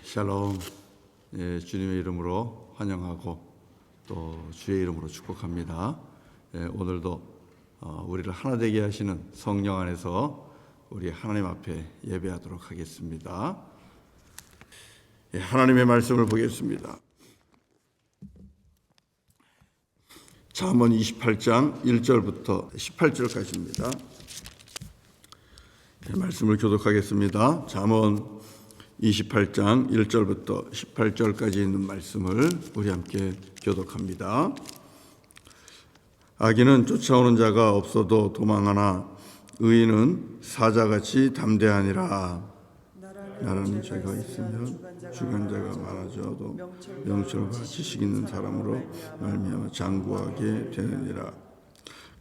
샬롬. 주님의 이름으로 환영하고 또 주의 이름으로 축복합니다. 오늘도 우리를 하나 되게 하시는 성령 안에서 우리 하나님 앞에 예배하도록 하겠습니다. 하나님의 말씀을 보겠습니다. 잠언 28장 1절부터 18절까지입니다. 말씀을 교독하겠습니다. 잠언 28장 1절부터 18절까지 있는 말씀을 우리 함께 교독합니다. 악인은 쫓아오는 자가 없어도 도망하나 의인은 사자같이 담대하니라. 나라는 죄가 있으면 주관자가 많아져도 명철과 지식 있는 사람으로 말미암아 장구하게 되느니라.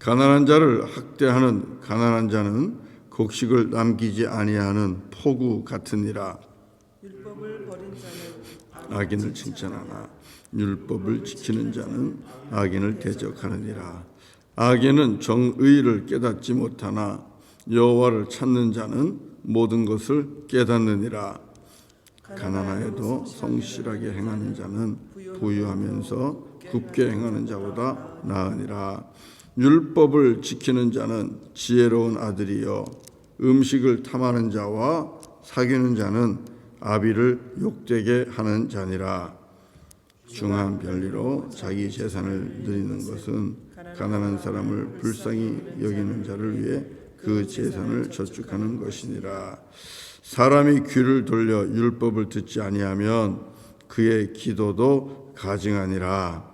가난한 자를 학대하는 가난한 자는 곡식을 남기지 아니하는 포구 같으니라. 율법을 버린 자는 악인을 칭찬하나 율법을 지키는 자는 악인을 대적하느니라. 악인은 정의를 깨닫지 못하나 여호와를 찾는 자는 모든 것을 깨닫느니라. 가난하여도 성실하게 행하는 자는 부유하면서 굽게 행하는 자보다 나으니라. 율법을 지키는 자는 지혜로운 아들이요 음식을 탐하는 자와 사귀는 자는 아비를 욕되게 하는 자니라. 중한 별리로 자기 재산을 누리는 것은 가난한 사람을 불쌍히 여기는 자를 위해 그 재산을 저축하는 것이니라. 사람이 귀를 돌려 율법을 듣지 아니하면 그의 기도도 가증하니라.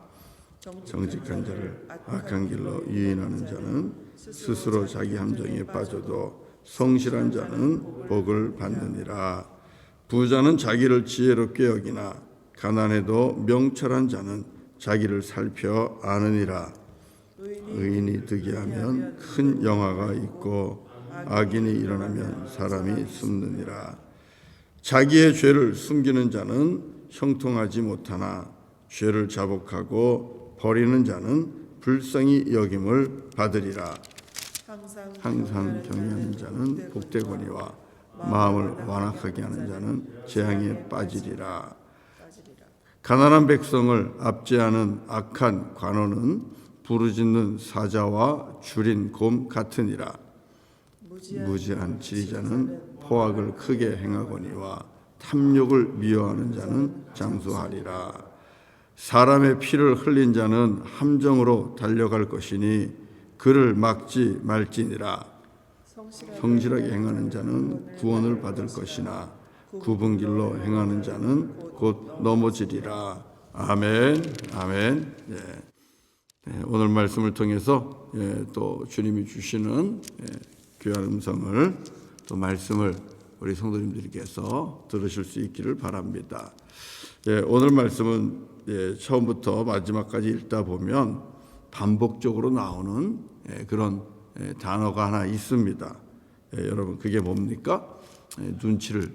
정직한 자를 악한 길로 유인하는 자는 스스로 자기 함정에 빠져도 성실한 자는 복을 받느니라. 부자는 자기를 지혜롭게 여기나 가난해도 명철한 자는 자기를 살펴 아느니라. 의인이 득이하면 큰 영화가 있고 악인이 일어나면 사람이 숨느니라. 자기의 죄를 숨기는 자는 형통하지 못하나 죄를 자복하고 버리는 자는 불쌍히 여김을 받으리라. 항상 경외하는 자는 복되거니와 마음을 완악하게 하는 자는 재앙에 빠지리라. 가난한 백성을 압제하는 악한 관원은 부르짖는 사자와 줄인 곰 같으니라. 무지한 지리자는 포악을 크게 행하거니와 탐욕을 미워하는 자는 장수하리라. 사람의 피를 흘린 자는 함정으로 달려갈 것이니 그를 막지 말지니라. 성실하게 행하는 자는 구원을 받을 것이나 굽은 길로 행하는 자는 곧 넘어지리라. 아멘. 아멘. 오늘 말씀을 통해서 또 주님이 주시는 귀한 음성을 또 말씀을 우리 성도님들께서 들으실 수 있기를 바랍니다. 오늘 말씀은 처음부터 마지막까지 읽다 보면 반복적으로 나오는 그런 단어가 하나 있습니다. 여러분 그게 뭡니까? 눈치를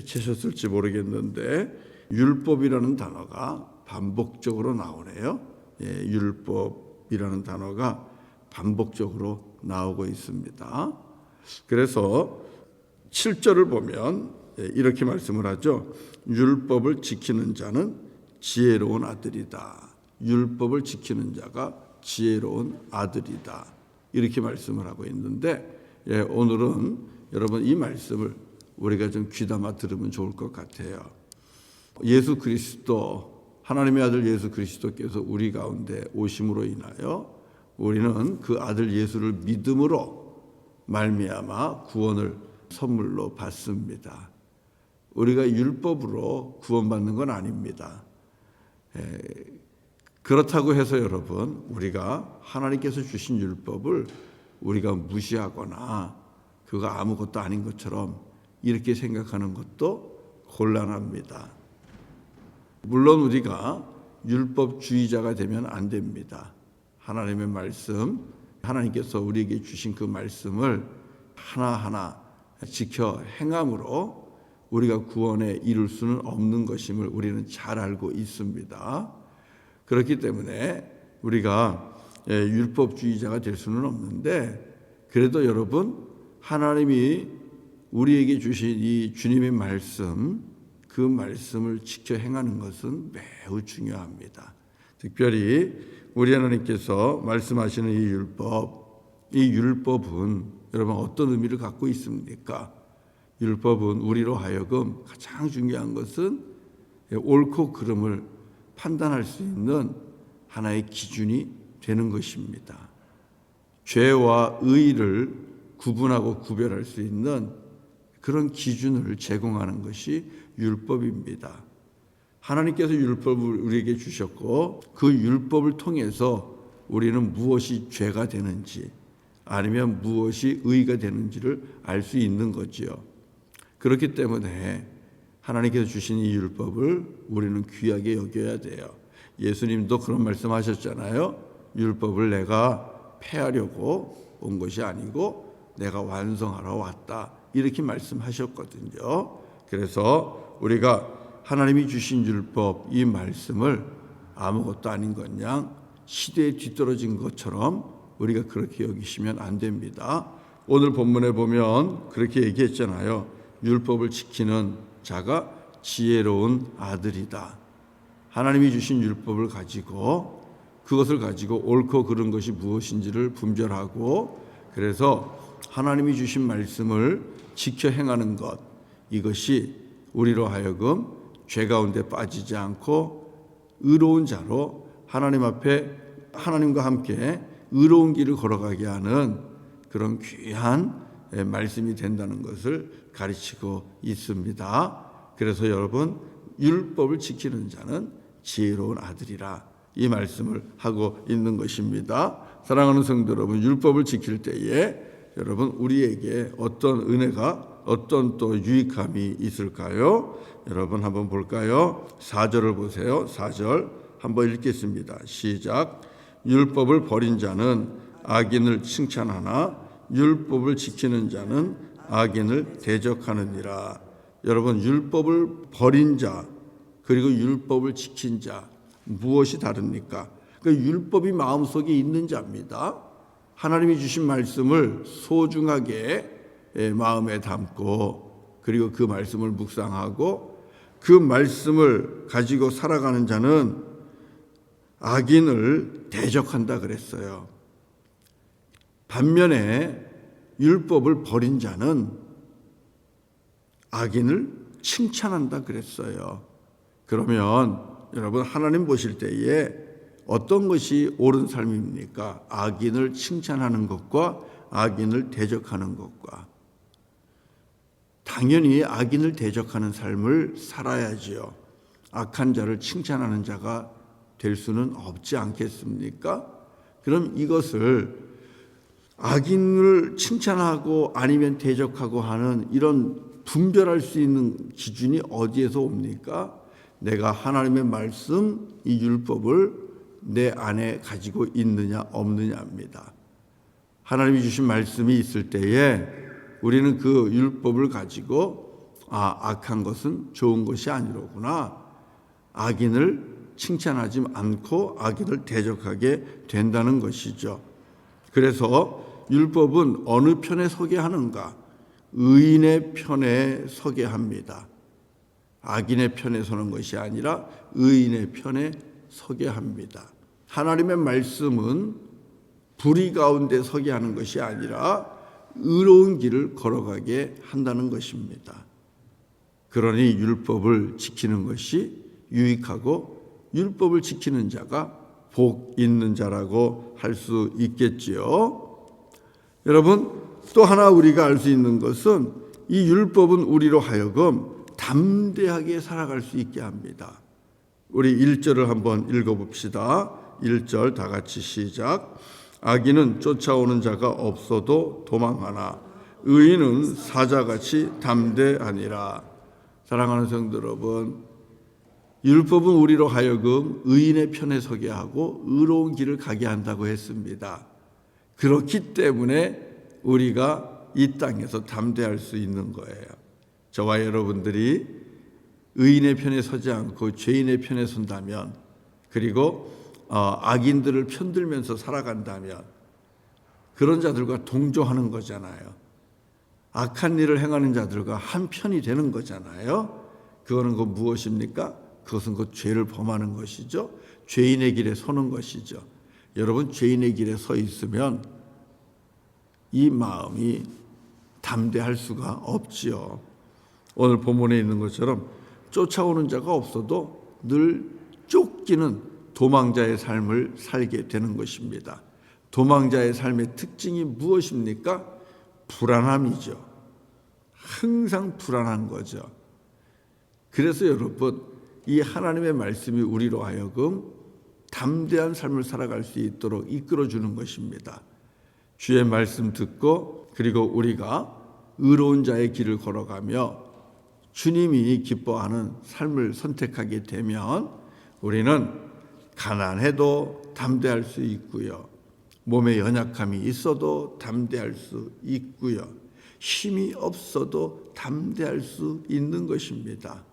채셨을지 모르겠는데 율법이라는 단어가 반복적으로 나오네요. 율법이라는 단어가 반복적으로 나오고 있습니다. 그래서 7절을 보면 이렇게 말씀을 하죠. 율법을 지키는 자는 지혜로운 아들이다. 율법을 지키는 자가 지혜로운 아들이다. 이렇게 말씀을 하고 있는데 오늘은 여러분 이 말씀을 우리가 좀 귀담아 들으면 좋을 것 같아요. 예수 그리스도 하나님의 아들 예수 그리스도께서 우리 가운데 오심으로 인하여 우리는 그 아들 예수를 믿음으로 말미암아 구원을 선물로 받습니다. 우리가 율법으로 구원받는 건 아닙니다. 그렇다고 해서 여러분 우리가 하나님께서 주신 율법을 우리가 무시하거나 그거 아무것도 아닌 것처럼 이렇게 생각하는 것도 곤란합니다. 물론 우리가 율법주의자가 되면 안 됩니다. 하나님의 말씀, 하나님께서 우리에게 주신 그 말씀을 하나하나 지켜 행함으로 우리가 구원에 이룰 수는 없는 것임을 우리는 잘 알고 있습니다. 그렇기 때문에 우리가 율법주의자가 될 수는 없는데 그래도 여러분 하나님이 우리에게 주신 이 주님의 말씀 그 말씀을 지켜 행하는 것은 매우 중요합니다. 특별히 우리 하나님께서 말씀하시는 이 율법은 여러분 어떤 의미를 갖고 있습니까? 율법은 우리로 하여금 가장 중요한 것은 옳고 그름을 판단할 수 있는 하나의 기준이 되는 것입니다. 죄와 의를 구분하고 구별할 수 있는 그런 기준을 제공하는 것이 율법입니다. 하나님께서 율법을 우리에게 주셨고 그 율법을 통해서 우리는 무엇이 죄가 되는지 아니면 무엇이 의가 되는지를 알 수 있는 거지요. 그렇기 때문에 하나님께서 주신 이 율법을 우리는 귀하게 여겨야 돼요. 예수님도 그런 말씀하셨잖아요. 율법을 내가 폐하려고 온 것이 아니고 내가 완성하러 왔다. 이렇게 말씀하셨거든요. 그래서 우리가 하나님이 주신 율법 이 말씀을 아무것도 아닌 것 양 시대에 뒤떨어진 것처럼 우리가 그렇게 여기시면 안 됩니다. 오늘 본문에 보면 그렇게 얘기했잖아요. 율법을 지키는 자가 지혜로운 아들이다. 하나님이 주신 율법을 가지고 그것을 가지고 옳고 그른 것이 무엇인지를 분별하고 그래서 하나님이 주신 말씀을 지켜 행하는 것 이것이 우리로 하여금 죄 가운데 빠지지 않고 의로운 자로 하나님 앞에 하나님과 함께 의로운 길을 걸어가게 하는 그런 귀한 말씀이 된다는 것을 가르치고 있습니다. 그래서 여러분 율법을 지키는 자는 지혜로운 아들이라 이 말씀을 하고 있는 것입니다. 사랑하는 성도 여러분, 율법을 지킬 때에 여러분 우리에게 어떤 은혜가 어떤 또 유익함이 있을까요? 여러분 한번 볼까요? 4절을 보세요. 4절 한번 읽겠습니다. 시작. 율법을 버린 자는 악인을 칭찬하나 율법을 지키는 자는 악인을 대적하느니라. 여러분 율법을 버린 자 그리고 율법을 지킨 자 무엇이 다릅니까? 그 율법이 마음속에 있는 자입니다. 하나님이 주신 말씀을 소중하게 마음에 담고 그리고 그 말씀을 묵상하고 그 말씀을 가지고 살아가는 자는 악인을 대적한다 그랬어요. 반면에 율법을 버린 자는 악인을 칭찬한다 그랬어요. 그러면 여러분 하나님 보실 때에 어떤 것이 옳은 삶입니까? 악인을 칭찬하는 것과 악인을 대적하는 것과 당연히 악인을 대적하는 삶을 살아야지요. 악한 자를 칭찬하는 자가 될 수는 없지 않겠습니까? 그럼 이것을 악인을 칭찬하고 아니면 대적하고 하는 이런 분별할 수 있는 기준이 어디에서 옵니까? 내가 하나님의 말씀, 이 율법을 내 안에 가지고 있느냐 없느냐입니다. 하나님이 주신 말씀이 있을 때에 우리는 그 율법을 가지고 악한 것은 좋은 것이 아니로구나. 악인을 칭찬하지 않고 악인을 대적하게 된다는 것이죠. 그래서 율법은 어느 편에 서게 하는가? 의인의 편에 서게 합니다. 악인의 편에 서는 것이 아니라 의인의 편에 서게 합니다. 하나님의 말씀은 불의 가운데 서게 하는 것이 아니라 의로운 길을 걸어가게 한다는 것입니다. 그러니 율법을 지키는 것이 유익하고 율법을 지키는 자가 복 있는 자라고 할 수 있겠지요. 여러분 또 하나 우리가 알 수 있는 것은 이 율법은 우리로 하여금 담대하게 살아갈 수 있게 합니다. 우리 1절을 한번 읽어봅시다. 1절 다 같이 시작. 악인은 쫓아오는 자가 없어도 도망하나 의인은 사자같이 담대하니라. 사랑하는 성도 여러분, 율법은 우리로 하여금 의인의 편에 서게 하고 의로운 길을 가게 한다고 했습니다. 그렇기 때문에 우리가 이 땅에서 담대할 수 있는 거예요. 저와 여러분들이 의인의 편에 서지 않고 죄인의 편에 선다면 그리고 악인들을 편들면서 살아간다면 그런 자들과 동조하는 거잖아요. 악한 일을 행하는 자들과 한 편이 되는 거잖아요. 그거는 그 무엇입니까? 그것은 그 죄를 범하는 것이죠. 죄인의 길에 서는 것이죠. 여러분, 죄인의 길에 서 있으면 이 마음이 담대할 수가 없지요. 오늘 본문에 있는 것처럼 쫓아오는 자가 없어도 늘 쫓기는 도망자의 삶을 살게 되는 것입니다. 도망자의 삶의 특징이 무엇입니까? 불안함이죠. 항상 불안한 거죠. 그래서 여러분, 이 하나님의 말씀이 우리로 하여금 담대한 삶을 살아갈 수 있도록 이끌어주는 것입니다. 주의 말씀 듣고 그리고 우리가 의로운 자의 길을 걸어가며 주님이 기뻐하는 삶을 선택하게 되면 우리는 가난해도 담대할 수 있고요. 몸에 연약함이 있어도 담대할 수 있고요. 힘이 없어도 담대할 수 있는 것입니다.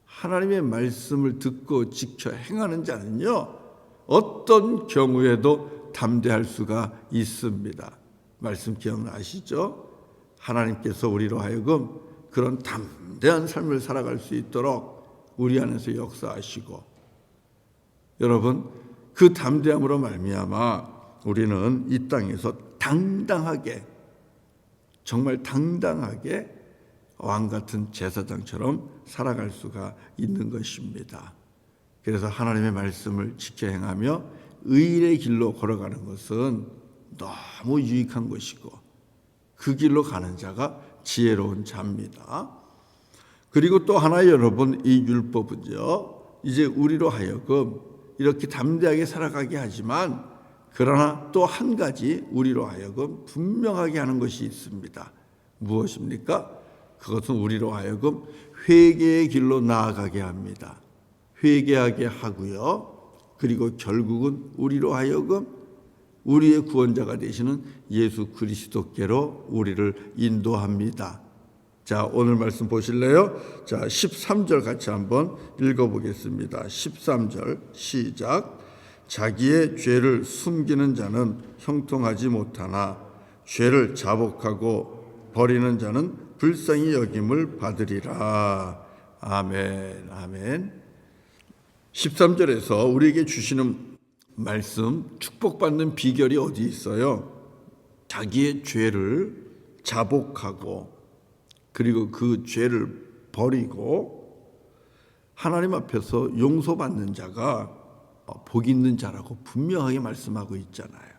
하나님의 말씀을 듣고 지켜 행하는 자는요, 어떤 경우에도 담대할 수가 있습니다. 말씀 기억나시죠? 하나님께서 우리로 하여금 그런 담대한 삶을 살아갈 수 있도록 우리 안에서 역사하시고, 여러분, 그 담대함으로 말미암아 우리는 이 땅에서 당당하게, 정말 당당하게 왕 같은 제사장처럼 살아갈 수가 있는 것입니다. 그래서 하나님의 말씀을 지켜 행하며 의의 길로 걸어가는 것은 너무 유익한 것이고, 그 길로 가는 자가 지혜로운 자입니다. 그리고 또 하나 여러분, 이 율법은요, 이제 우리로 하여금 이렇게 담대하게 살아가게 하지만, 그러나 또 한 가지 우리로 하여금 분명하게 하는 것이 있습니다. 무엇입니까? 그것은 우리로 하여금 회개의 길로 나아가게 합니다. 회개하게 하고요. 그리고 결국은 우리로 하여금 우리의 구원자가 되시는 예수 그리스도께로 우리를 인도합니다. 자, 오늘 말씀 보실래요? 자, 13절 같이 한번 읽어보겠습니다. 13절 시작. 자기의 죄를 숨기는 자는 형통하지 못하나 죄를 자복하고 버리는 자는 불쌍히 여김을 받으리라. 아멘, 아멘. 13절에서 우리에게 주시는 말씀, 축복받는 비결이 어디 있어요? 자기의 죄를 자복하고 그리고 그 죄를 버리고 하나님 앞에서 용서받는 자가 복 있는 자라고 분명하게 말씀하고 있잖아요.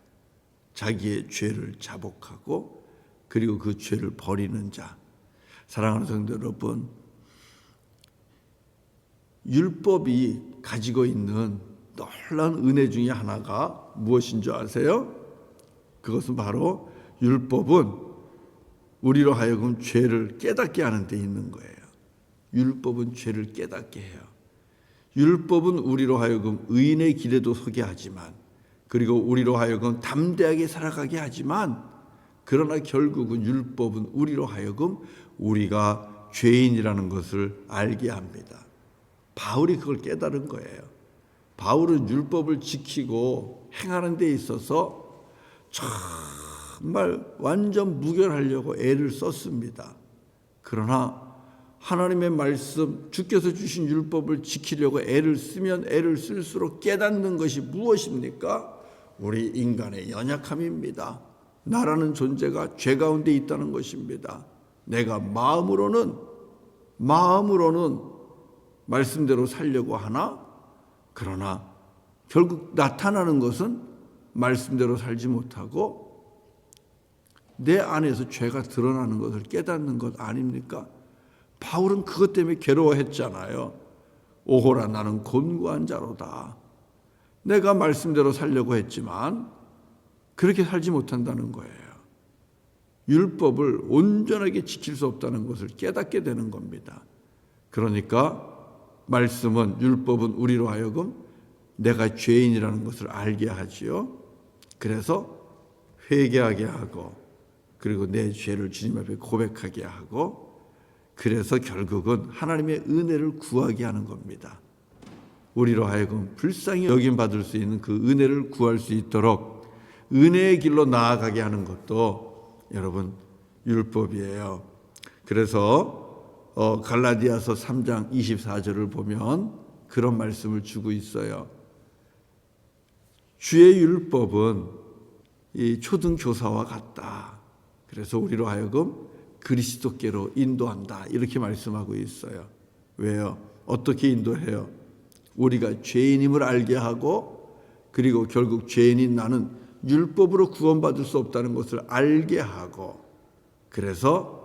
자기의 죄를 자복하고 그리고 그 죄를 버리는 자. 사랑하는 성도 여러분, 율법이 가지고 있는 놀라운 은혜 중에 하나가 무엇인 줄 아세요? 그것은 바로 율법은 우리로 하여금 죄를 깨닫게 하는 데 있는 거예요. 율법은 죄를 깨닫게 해요. 율법은 우리로 하여금 의인의 길에도 서게 하지만, 그리고 우리로 하여금 담대하게 살아가게 하지만, 그러나 결국은 율법은 우리로 하여금 우리가 죄인이라는 것을 알게 합니다. 바울이 그걸 깨달은 거예요. 바울은 율법을 지키고 행하는 데 있어서 정말 완전 무결하려고 애를 썼습니다. 그러나 하나님의 말씀, 주께서 주신 율법을 지키려고 애를 쓰면 애를 쓸수록 깨닫는 것이 무엇입니까? 우리 인간의 연약함입니다. 나라는 존재가 죄 가운데 있다는 것입니다. 내가 마음으로는 말씀대로 살려고 하나, 그러나 결국 나타나는 것은 말씀대로 살지 못하고 내 안에서 죄가 드러나는 것을 깨닫는 것 아닙니까? 바울은 그것 때문에 괴로워했잖아요. 오호라, 나는 곤고한 자로다. 내가 말씀대로 살려고 했지만 그렇게 살지 못한다는 거예요. 율법을 온전하게 지킬 수 없다는 것을 깨닫게 되는 겁니다. 그러니까 말씀은, 율법은 우리로 하여금 내가 죄인이라는 것을 알게 하지요. 그래서 회개하게 하고, 그리고 내 죄를 주님 앞에 고백하게 하고, 그래서 결국은 하나님의 은혜를 구하게 하는 겁니다. 우리로 하여금 불쌍히 여김 받을 수 있는 그 은혜를 구할 수 있도록 은혜의 길로 나아가게 하는 것도 여러분 율법이에요. 그래서 갈라디아서 3장 24절을 보면 그런 말씀을 주고 있어요. 주의 율법은 이 초등교사와 같다. 그래서 우리로 하여금 그리스도께로 인도한다. 이렇게 말씀하고 있어요. 왜요? 어떻게 인도해요? 우리가 죄인임을 알게 하고, 그리고 결국 죄인인 나는 율법으로 구원받을 수 없다는 것을 알게 하고, 그래서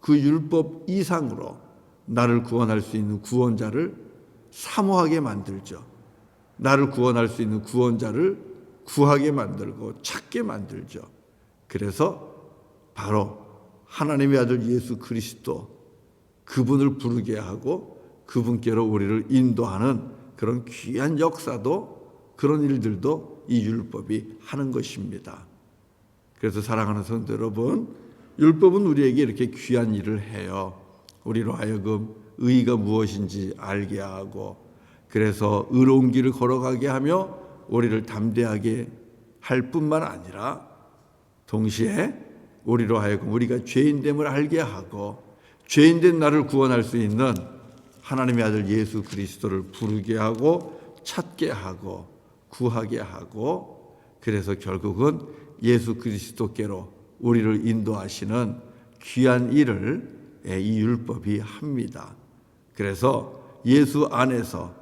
그 율법 이상으로 나를 구원할 수 있는 구원자를 사모하게 만들죠. 나를 구원할 수 있는 구원자를 구하게 만들고 찾게 만들죠. 그래서 바로 하나님의 아들 예수 그리스도, 그분을 부르게 하고 그분께로 우리를 인도하는 그런 귀한 역사도, 그런 일들도 이 율법이 하는 것입니다. 그래서 사랑하는 성도 여러분, 율법은 우리에게 이렇게 귀한 일을 해요. 우리로 하여금 의가 무엇인지 알게 하고, 그래서 의로운 길을 걸어가게 하며 우리를 담대하게 할 뿐만 아니라 동시에 우리로 하여금 우리가 죄인됨을 알게 하고, 죄인된 나를 구원할 수 있는 하나님의 아들 예수 그리스도를 부르게 하고 찾게 하고 구하게 하고, 그래서 결국은 예수 그리스도께로 우리를 인도하시는 귀한 일을 이 율법이 합니다. 그래서 예수 안에서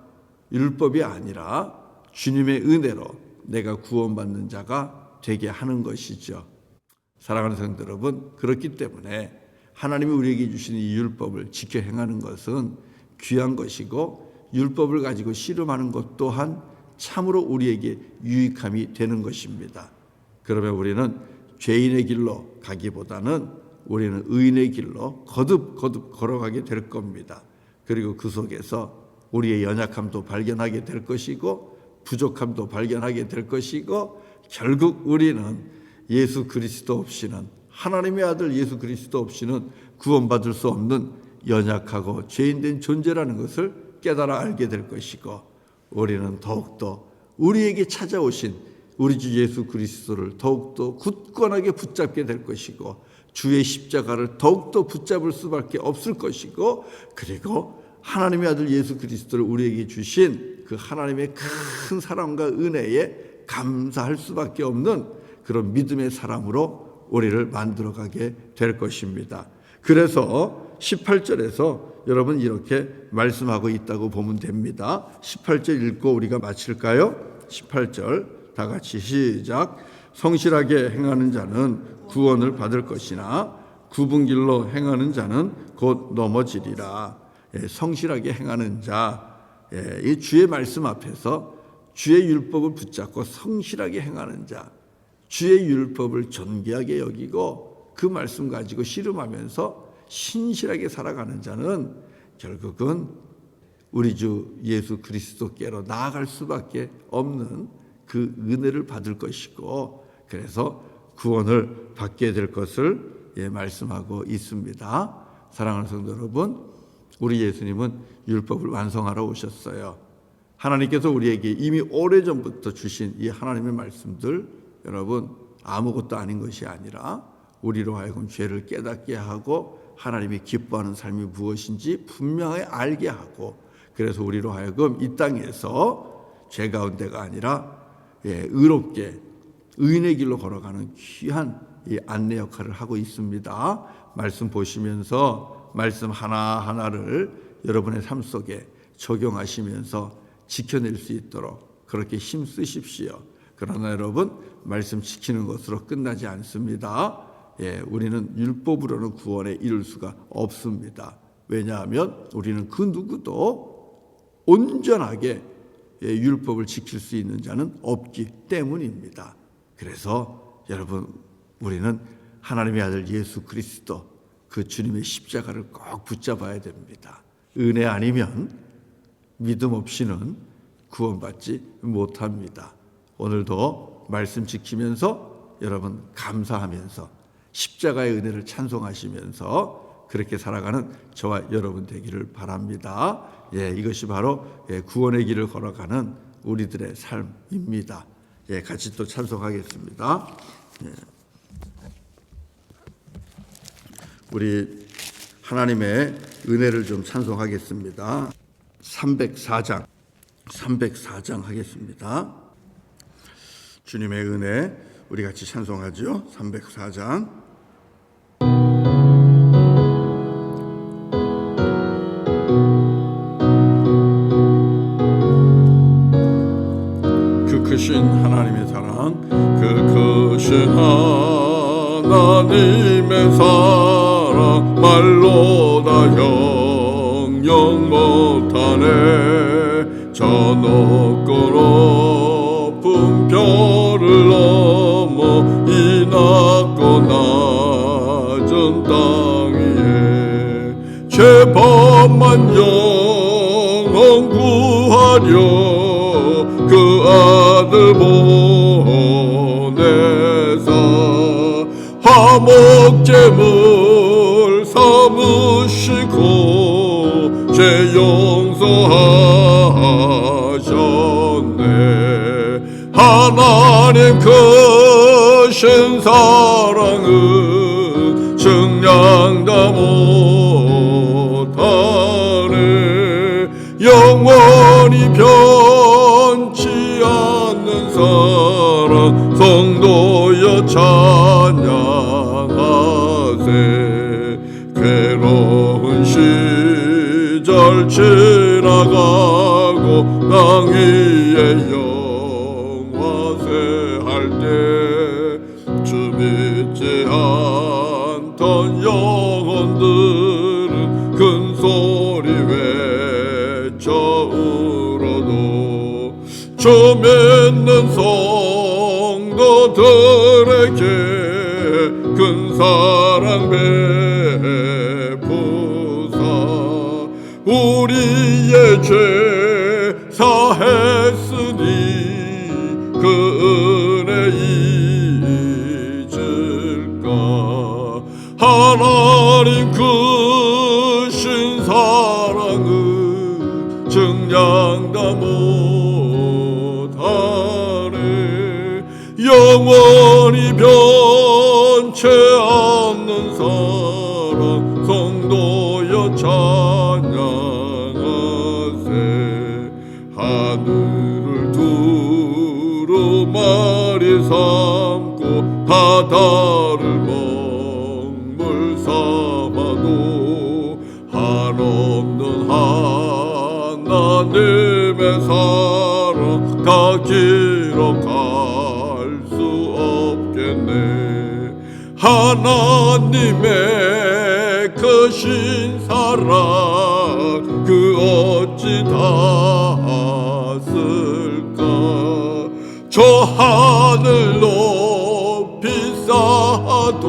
율법이 아니라 주님의 은혜로 내가 구원받는 자가 되게 하는 것이죠. 사랑하는 성도 여러분, 그렇기 때문에 하나님이 우리에게 주신 이 율법을 지켜 행하는 것은 귀한 것이고, 율법을 가지고 씨름하는 것 또한 참으로 우리에게 유익함이 되는 것입니다. 그러면 우리는 죄인의 길로 가기보다는 우리는 의인의 길로 거듭 걸어가게 될 겁니다. 그리고 그 속에서 우리의 연약함도 발견하게 될 것이고, 부족함도 발견하게 될 것이고, 결국 우리는 예수 그리스도 없이는, 하나님의 아들 예수 그리스도 없이는 구원받을 수 없는 연약하고 죄인된 존재라는 것을 깨달아 알게 될 것이고, 우리는 더욱더 우리에게 찾아오신 우리 주 예수 그리스도를 더욱더 굳건하게 붙잡게 될 것이고, 주의 십자가를 더욱더 붙잡을 수밖에 없을 것이고, 그리고 하나님의 아들 예수 그리스도를 우리에게 주신 그 하나님의 큰 사랑과 은혜에 감사할 수밖에 없는 그런 믿음의 사람으로 우리를 만들어가게 될 것입니다. 그래서 18절에서 여러분 이렇게 말씀하고 있다고 보면 됩니다. 18절 읽고 우리가 마칠까요? 18절 다 같이 시작. 성실하게 행하는 자는 구원을 받을 것이나 굽은 길로 행하는 자는 곧 넘어지리라. 성실하게 행하는 자, 이 주의 말씀 앞에서 주의 율법을 붙잡고 성실하게 행하는 자, 주의 율법을 존귀하게 여기고 그 말씀 가지고 씨름하면서 신실하게 살아가는 자는 결국은 우리 주 예수 그리스도께로 나아갈 수밖에 없는 그 은혜를 받을 것이고, 그래서 구원을 받게 될 것을 말씀하고 있습니다. 사랑하는 성도 여러분, 우리 예수님은 율법을 완성하러 오셨어요. 하나님께서 우리에게 이미 오래전부터 주신 이 하나님의 말씀들, 여러분 아무것도 아닌 것이 아니라 우리로 하여금 죄를 깨닫게 하고 하나님이 기뻐하는 삶이 무엇인지 분명히 알게 하고, 그래서 우리로 하여금 이 땅에서 죄 가운데가 아니라 의롭게 의인의 길로 걸어가는 귀한 이 안내 역할을 하고 있습니다. 말씀 보시면서 말씀 하나하나를 여러분의 삶 속에 적용하시면서 지켜낼 수 있도록 그렇게 힘쓰십시오. 그러나 여러분, 말씀 지키는 것으로 끝나지 않습니다. 우리는 율법으로는 구원에 이를 수가 없습니다. 왜냐하면 우리는 그 누구도 온전하게 율법을 지킬 수 있는 자는 없기 때문입니다. 그래서 여러분, 우리는 하나님의 아들 예수 그리스도, 그 주님의 십자가를 꼭 붙잡아야 됩니다. 은혜 아니면 믿음 없이는 구원받지 못합니다. 오늘도 말씀 지키면서 여러분 감사하면서 십자가의 은혜를 찬송하시면서 그렇게 살아가는 저와 여러분 되기를 바랍니다. 이것이 바로 구원의 길을 걸어가는 우리들의 삶입니다. 같이 또 찬송하겠습니다. 우리 하나님의 은혜를 좀 찬송하겠습니다. 304장 하겠습니다. 주님의 은혜 우리 같이 찬송하죠. 304장. 그 크신 하나님의 사랑, 그 크신 하나님의 사랑 말로 다 형용 못하네. 저 높고 높은 별을 넘어 이 낮고 낮은 땅 위에 죄범한 영혼 구하려 그 아들 보내사 화목제물 삼으시고 죄 용서하셨네. 하나님 크신 사랑은 측량다 못하네. 영원히 변치 않는 사랑 성도여 찬양하세. 괴로운 시절 지나가고 땅 위에 영화세 할 때 주 믿지 않던 영혼들은 큰 소리 외쳐 울어도 주 믿는 성도들에게 큰 사랑 베푸사 우리의 죄 사했으니 그 은혜 잊을까. 하나님 크신 사랑은 측량다 못하네. 영원히 변치 않는 사랑 성도여 찬양하세. 하늘을 두루마리 삼고 바다를 먹물 삼아도 한없는 하나님의 사랑 다 기록할 수 없겠네. 하나님의 크신 사랑 그 어찌 닿았을까. 저 하늘 높이 쌓아도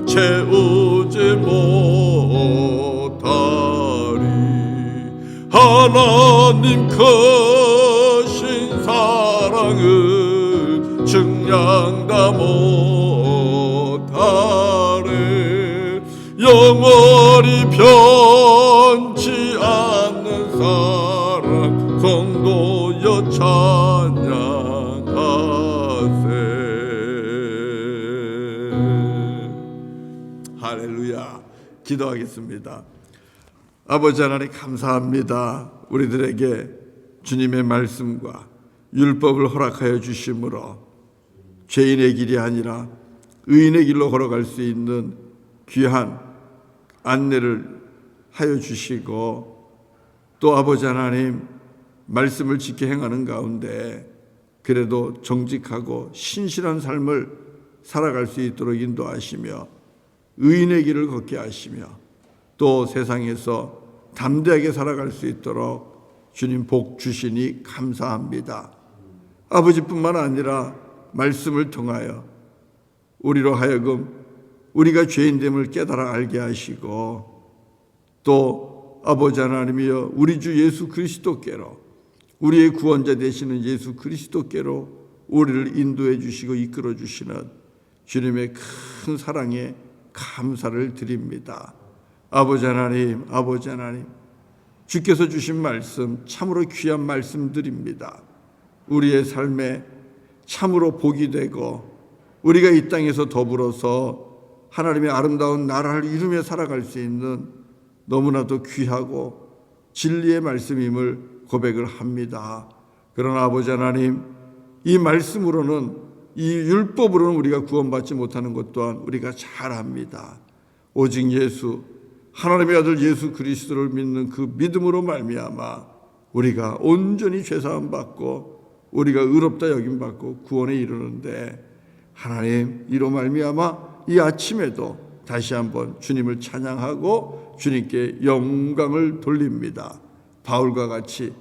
채우지 못하리. 하나님 크신 사랑은 측량다 못하리. 영원히 변치 않는 사랑 성도여 찬양하세. 할렐루야. 기도하겠습니다. 아버지 하나님 감사합니다. 우리들에게 주님의 말씀과 율법을 허락하여 주심으로 죄인의 길이 아니라 의인의 길로 걸어갈 수 있는 귀한 안내를 하여 주시고, 또 아버지 하나님 말씀을 지켜 행하는 가운데 그래도 정직하고 신실한 삶을 살아갈 수 있도록 인도하시며 의인의 길을 걷게 하시며 또 세상에서 담대하게 살아갈 수 있도록 주님 복 주시니 감사합니다. 아버지뿐만 아니라 말씀을 통하여 우리로 하여금 우리가 죄인됨을 깨달아 알게 하시고, 또 아버지 하나님이여 우리 주 예수 그리스도께로, 우리의 구원자 되시는 예수 그리스도께로 우리를 인도해 주시고 이끌어 주시는 주님의 큰 사랑에 감사를 드립니다. 아버지 하나님, 아버지 하나님, 주께서 주신 말씀 참으로 귀한 말씀들입니다. 우리의 삶에 참으로 복이 되고 우리가 이 땅에서 더불어서 하나님의 아름다운 나라를 이루며 살아갈 수 있는 너무나도 귀하고 진리의 말씀임을 고백을 합니다. 그러나 아버지 하나님, 이 말씀으로는, 이 율법으로는 우리가 구원받지 못하는 것 또한 우리가 잘 압니다. 오직 예수, 하나님의 아들 예수 그리스도를 믿는 그 믿음으로 말미암아 우리가 온전히 죄사함 받고 우리가 의롭다 여김 받고 구원에 이르는데, 하나님, 이로 말미암아 이 아침에도 다시 한번 주님을 찬양하고 주님께 영광을 돌립니다. 바울과 같이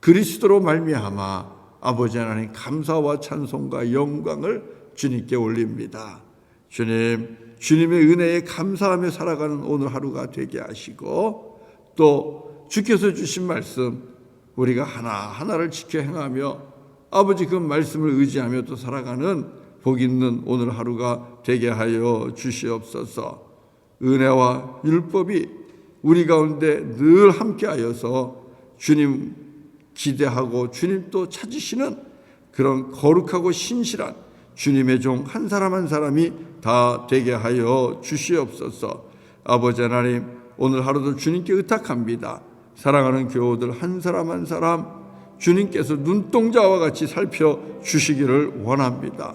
그리스도로 말미암아 아버지 하나님 감사와 찬송과 영광을 주님께 올립니다. 주님, 주님의 은혜에 감사하며 살아가는 오늘 하루가 되게 하시고, 또 주께서 주신 말씀 우리가 하나하나를 지켜 행하며 아버지 그 말씀을 의지하며 또 살아가는 복 있는 오늘 하루가 되게 하여 주시옵소서. 은혜와 율법이 우리 가운데 늘 함께하여서 주님 기대하고 주님 또 찾으시는 그런 거룩하고 신실한 주님의 종 한 사람 한 사람이 다 되게 하여 주시옵소서. 아버지 하나님, 오늘 하루도 주님께 의탁합니다. 사랑하는 교우들 한 사람 한 사람 주님께서 눈동자와 같이 살펴주시기를 원합니다.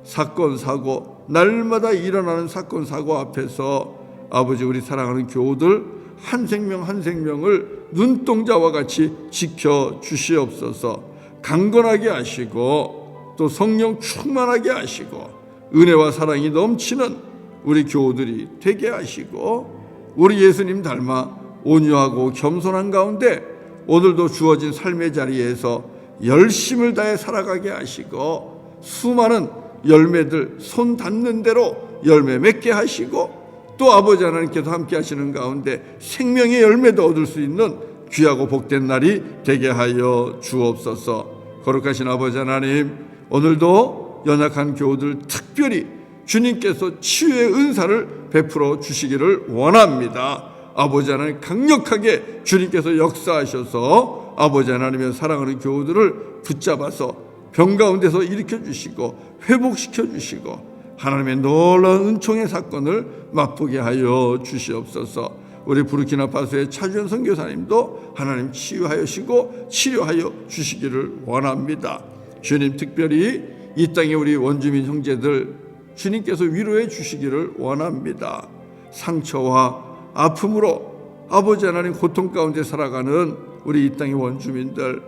사건 사고, 날마다 일어나는 사건 사고 앞에서 아버지, 우리 사랑하는 교우들 한 생명 한 생명을 눈동자와 같이 지켜주시옵소서. 강건하게 하시고 또 성령 충만하게 하시고 은혜와 사랑이 넘치는 우리 교우들이 되게 하시고, 우리 예수님 닮아 온유하고 겸손한 가운데 오늘도 주어진 삶의 자리에서 열심을 다해 살아가게 하시고, 수많은 열매들 손 닿는 대로 열매 맺게 하시고, 또 아버지 하나님께서 함께 하시는 가운데 생명의 열매도 얻을 수 있는 귀하고 복된 날이 되게 하여 주옵소서. 거룩하신 아버지 하나님, 오늘도 연약한 교우들 특별히 주님께서 치유의 은사를 베풀어 주시기를 원합니다. 아버지 하나님, 강력하게 주님께서 역사하셔서 아버지 하나님의 사랑하는 교우들을 붙잡아서 병 가운데서 일으켜 주시고 회복시켜 주시고 하나님의 놀라운 은총의 사건을 맛보게 하여 주시옵소서. 우리 부르키나파소의 차주현 선교사님도 하나님 치유하시고 치료하여 주시기를 원합니다. 주님, 특별히 이 땅의 우리 원주민 형제들 주님께서 위로해 주시기를 원합니다. 상처와 아픔으로 아버지 하나님 고통 가운데 살아가는 우리 이 땅의 원주민들,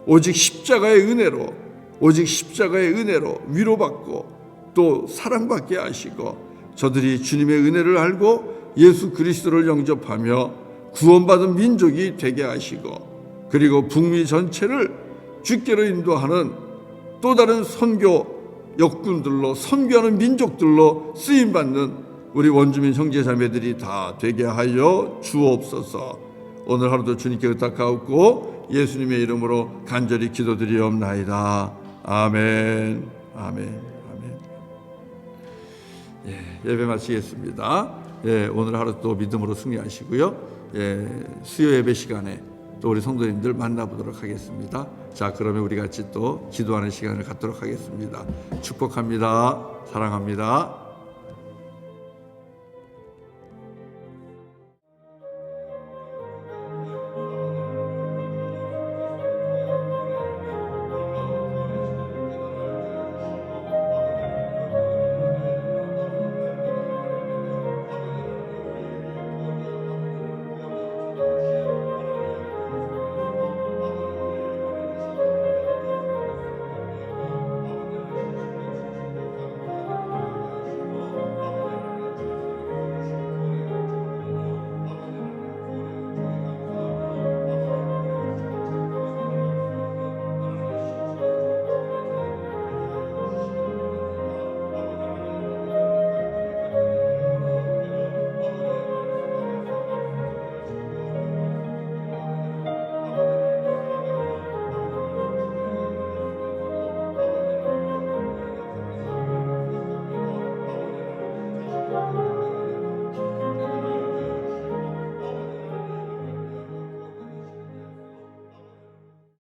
오직 십자가의 은혜로, 오직 십자가의 은혜로 위로받고 또 사랑받게 하시고, 저들이 주님의 은혜를 알고 예수 그리스도를 영접하며 구원받은 민족이 되게 하시고, 그리고 북미 전체를 주께로 인도하는 또 다른 선교 역군들로, 선교하는 민족들로 쓰임받는 우리 원주민 형제자매들이 다 되게 하여 주옵소서. 오늘 하루도 주님께 의탁하옵고 예수님의 이름으로 간절히 기도드리옵나이다. 아멘. 아멘. 아멘. 예배 마치겠습니다. 오늘 하루 또 믿음으로 승리하시고요. 수요 예배 시간에 또 우리 성도님들 만나보도록 하겠습니다. 자, 그러면 우리 같이 또 기도하는 시간을 갖도록 하겠습니다. 축복합니다. 사랑합니다.